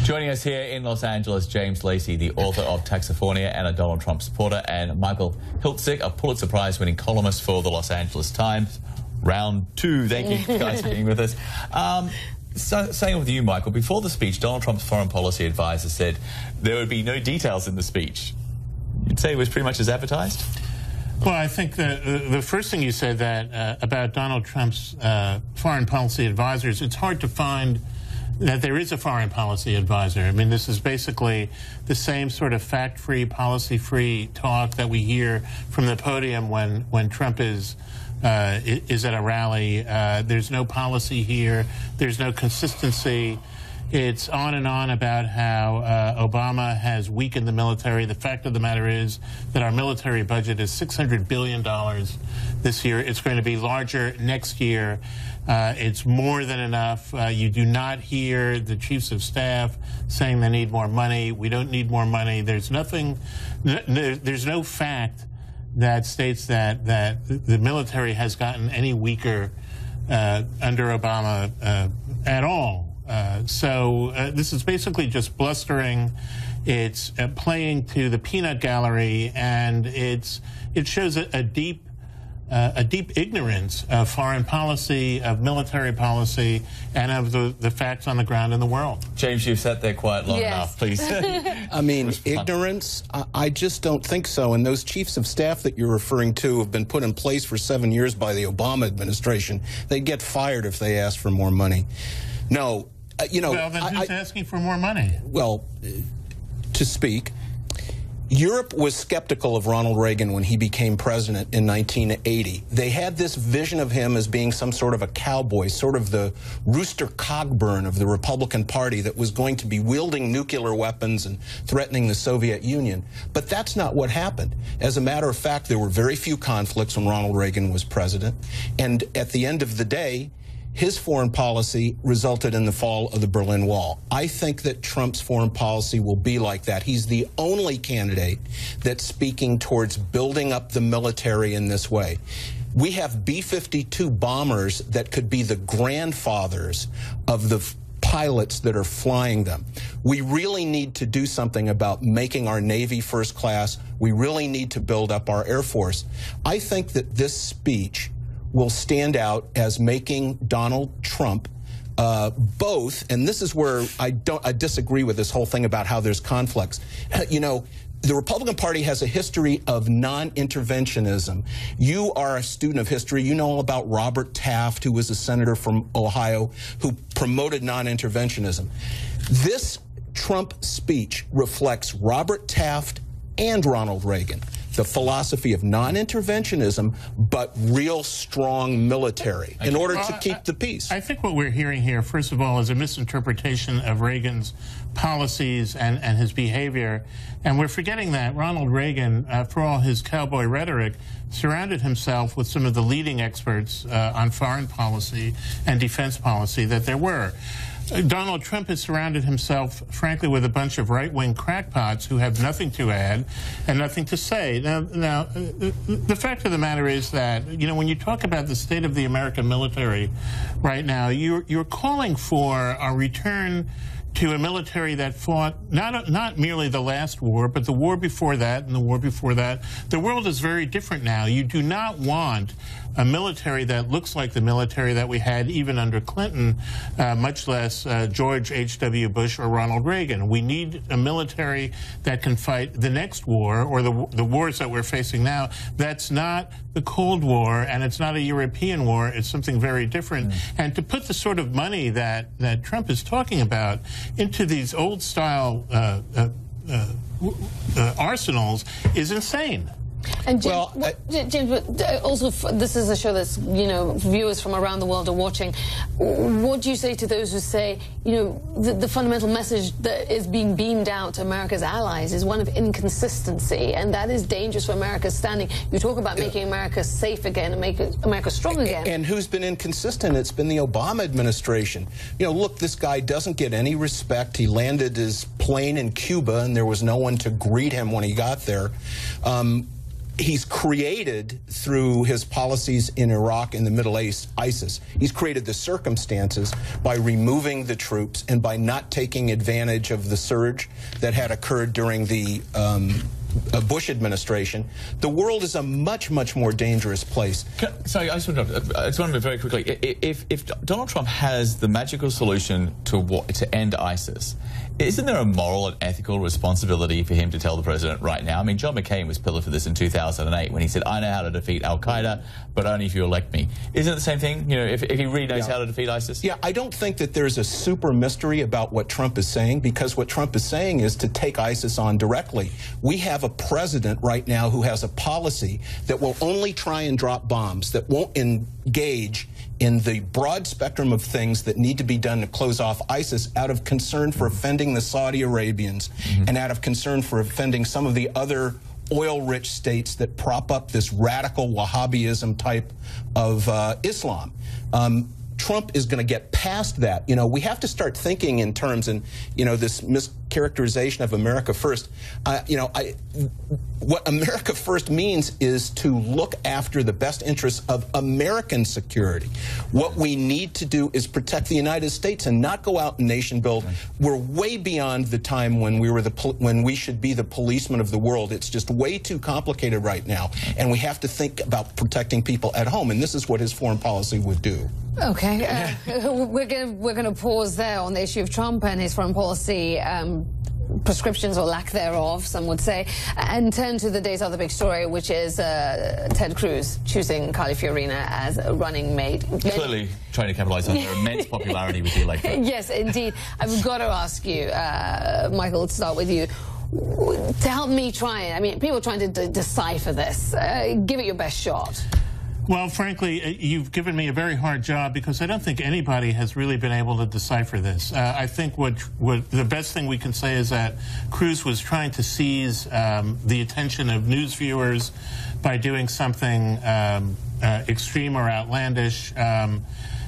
Joining us here in Los Angeles, James Lacy, the author of Taxifornia and a Donald Trump supporter, and Michael Hiltzik, a Pulitzer Prize-winning columnist for the Los Angeles Times. Round 2. Thank you guys for being with us. Saying with you, Michael, before the speech, Donald Trump's foreign policy advisor said there would be no details in the speech. You'd say it was pretty much as advertised? Well, I think the first thing you said that about Donald Trump's foreign policy advisors, it's hard to find that there is a foreign policy advisor. I mean, this is basically the same sort of fact-free, policy-free talk that we hear from the podium when Trump is at a rally. There's no policy here. There's no consistency. It's on and on about how Obama has weakened the military. The fact of the matter is that our military budget is $600 billion this year. It's going to be larger next year. It's more than enough. You do not hear the chiefs of staff saying they need more money. We don't need more money. There's nothing, there's no fact that states that the military has gotten any weaker under Obama at all. So this is basically just blustering. It's playing to the peanut gallery, and it shows a deep ignorance of foreign policy, of military policy, and of the facts on the ground in the world. James, you've sat there quite long enough, please. I mean, ignorance? I just don't think so. And those chiefs of staff that you're referring to have been put in place for 7 years by the Obama administration. They'd get fired if they asked for more money. No, you know... Well, then who's asking for more money? Well, to speak... Europe was skeptical of Ronald Reagan when he became president in 1980. They had this vision of him as being some sort of a cowboy, sort of the Rooster Cogburn of the Republican Party that was going to be wielding nuclear weapons and threatening the Soviet Union. But that's not what happened. As a matter of fact, there were very few conflicts when Ronald Reagan was president. And at the end of the day, his foreign policy resulted in the fall of the Berlin Wall. I think that Trump's foreign policy will be like that. He's the only candidate that's speaking towards building up the military in this way. We have B-52 bombers that could be the grandfathers of the pilots that are flying them. We really need to do something about making our Navy first class. We really need to build up our Air Force. I think that this speech will stand out as making Donald Trump both, and this is where I disagree with this whole thing about how there's conflicts. You know, the Republican Party has a history of non-interventionism. You are a student of history. You know all about Robert Taft, who was a senator from Ohio, who promoted non-interventionism. This Trump speech reflects Robert Taft and Ronald Reagan. The philosophy of non-interventionism, but real strong military in order to keep the peace. I think what we're hearing here, first of all, is a misinterpretation of Reagan's policies and his behavior. And we're forgetting that Ronald Reagan, for all his cowboy rhetoric, surrounded himself with some of the leading experts on foreign policy and defense policy that there were. Donald Trump has surrounded himself, frankly, with a bunch of right-wing crackpots who have nothing to add and nothing to say. Now, the fact of the matter is that, you know, when you talk about the state of the American military right now, you're calling for a return to a military that fought not merely the last war, but the war before that and the war before that. The world is very different now. You do not want a military that looks like the military that we had even under Clinton, much less George H.W. Bush or Ronald Reagan. We need a military that can fight the next war or the wars that we're facing now. That's not the Cold War, and it's not a European war. It's something very different. And to put the sort of money that Trump is talking about into these old-style arsenals is insane. And James, also, this is a show that's, you know, viewers from around the world are watching. What do you say to those who say, you know, the fundamental message that is being beamed out to America's allies is one of inconsistency, and that is dangerous for America's standing? You talk about making America safe again and make America strong again. And who's been inconsistent? It's been the Obama administration. You know, look, this guy doesn't get any respect. He landed his plane in Cuba, and there was no one to greet him when he got there. He's created, through his policies in Iraq and the Middle East, ISIS. He's created the circumstances by removing the troops and by not taking advantage of the surge that had occurred during the Bush administration. The world is a much, much more dangerous place. Sorry, I just want to very quickly. If Donald Trump has the magical solution to end ISIS, isn't there a moral and ethical responsibility for him to tell the president right now? I mean, John McCain was pilled for this in 2008 when he said, "I know how to defeat al-Qaeda, but only if you elect me." Isn't it the same thing? You know, if he really knows how to defeat ISIS? Yeah, I don't think that there's a super mystery about what Trump is saying, because what Trump is saying is to take ISIS on directly. We have a president right now who has a policy that will only try and drop bombs, that won't engage in the broad spectrum of things that need to be done to close off ISIS, out of concern for offending the Saudi Arabians and out of concern for offending some of the other oil-rich states that prop up this radical Wahhabism type of Islam. Trump is going to get past that. You know, we have to start thinking in terms, and, you know, this mischaracterization of America first. What America first means is to look after the best interests of American security. What we need to do is protect the United States and not go out and nation build. We're way beyond the time when we should be the policemen of the world. It's just way too complicated right now, and we have to think about protecting people at home, and this is what his foreign policy would do. Okay, we're going to pause there on the issue of Trump and his foreign policy prescriptions, or lack thereof, some would say, and turn to the day's other big story, which is Ted Cruz choosing Carly Fiorina as a running mate. Clearly trying to capitalize on their immense popularity with the electorate. Yes, indeed. I've got to ask you, Michael, to start with you, to help me try, I mean, people are trying to decipher this. Give it your best shot. Well, frankly, you've given me a very hard job, because I don't think anybody has really been able to decipher this. I think what the best thing we can say is that Cruz was trying to seize the attention of news viewers by doing something extreme or outlandish.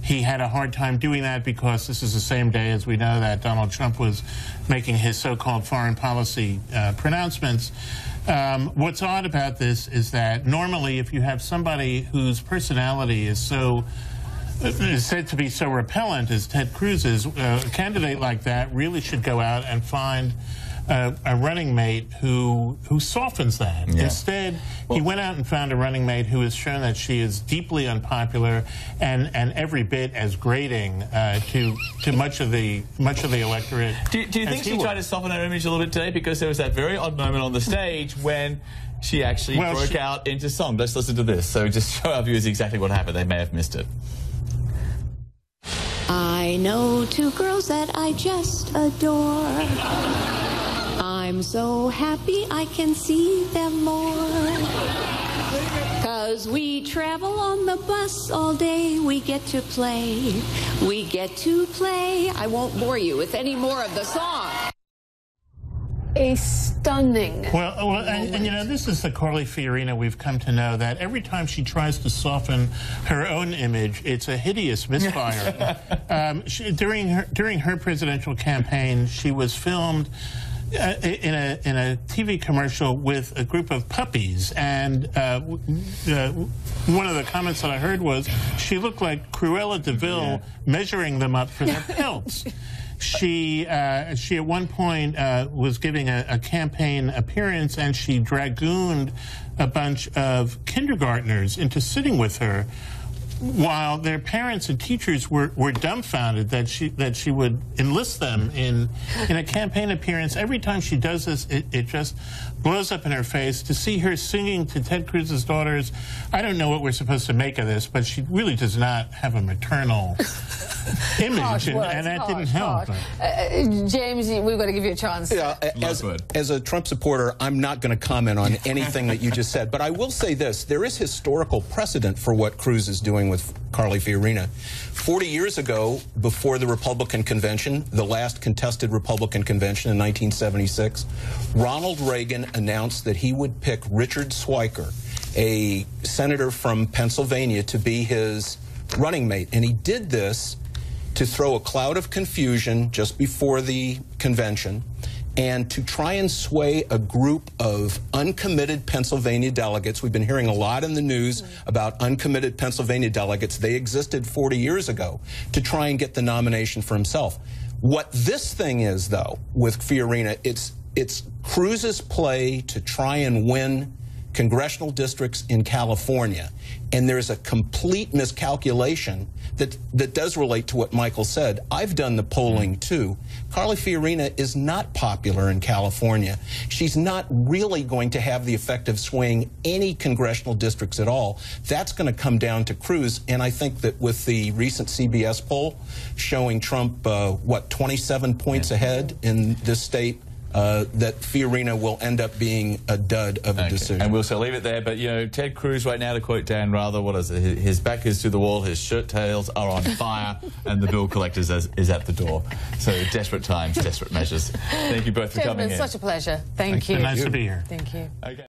He had a hard time doing that because this is the same day, as we know, that Donald Trump was making his so-called foreign policy pronouncements. What's odd about this is that normally, if you have somebody whose personality is said to be so repellent as Ted Cruz is, a candidate like that really should go out and find a running mate who softens that. Yeah. Instead, he went out and found a running mate who has shown that she is deeply unpopular and every bit as grating to much of the electorate. Do you think she tried to soften her image a little bit today? Because there was that very odd moment on the stage when she actually broke out into song. Let's listen to this. So just show our viewers exactly what happened. They may have missed it. I know two girls that I just adore. I'm so happy I can see them more. 'Cause we travel on the bus all day. We get to play. We get to play. I won't bore you with any more of the song. A stunning. Well, and you know, this is the Carly Fiorina we've come to know, that every time she tries to soften her own image, it's a hideous misfire. During her presidential campaign, she was filmed in a TV commercial with a group of puppies, and one of the comments that I heard was she looked like Cruella de Vil measuring them up for their pelts. She at one point was giving a campaign appearance, and she dragooned a bunch of kindergartners into sitting with her, while their parents and teachers were dumbfounded that she would enlist them in a campaign appearance. Every time she does this, it just blows up in her face. To see her singing to Ted Cruz's daughters, I don't know what we're supposed to make of this, but she really does not have a maternal image, and that didn't help. James, we've got to give you a chance. Yeah, as a Trump supporter, I'm not going to comment on anything that you just said, but I will say this. There is historical precedent for what Cruz is doing with Carly Fiorina. 40 years ago, before the Republican convention, the last contested Republican convention in 1976, Ronald Reagan announced that he would pick Richard Schweiker, a senator from Pennsylvania, to be his running mate. And he did this to throw a cloud of confusion just before the convention and to try and sway a group of uncommitted Pennsylvania delegates. We've been hearing a lot in the news about uncommitted Pennsylvania delegates. They existed 40 years ago to try and get the nomination for himself. What this thing is, though, with Fiorina, it's Cruz's play to try and win congressional districts in California. And there's a complete miscalculation that does relate to what Michael said. I've done the polling, too. Carly Fiorina is not popular in California. She's not really going to have the effect of swaying any congressional districts at all. That's going to come down to Cruz. And I think that with the recent CBS poll showing Trump, 27 points ahead in this state, that Fiorina will end up being a dud of a decision. And we'll leave it there. But, you know, Ted Cruz right now, to quote Dan Rather, what is it? His back is to the wall, his shirt tails are on fire, and the bill collector is at the door. So desperate times, desperate measures. Thank you both for coming in. It's such a pleasure. Thank you. Nice to be here. Thank you. Okay.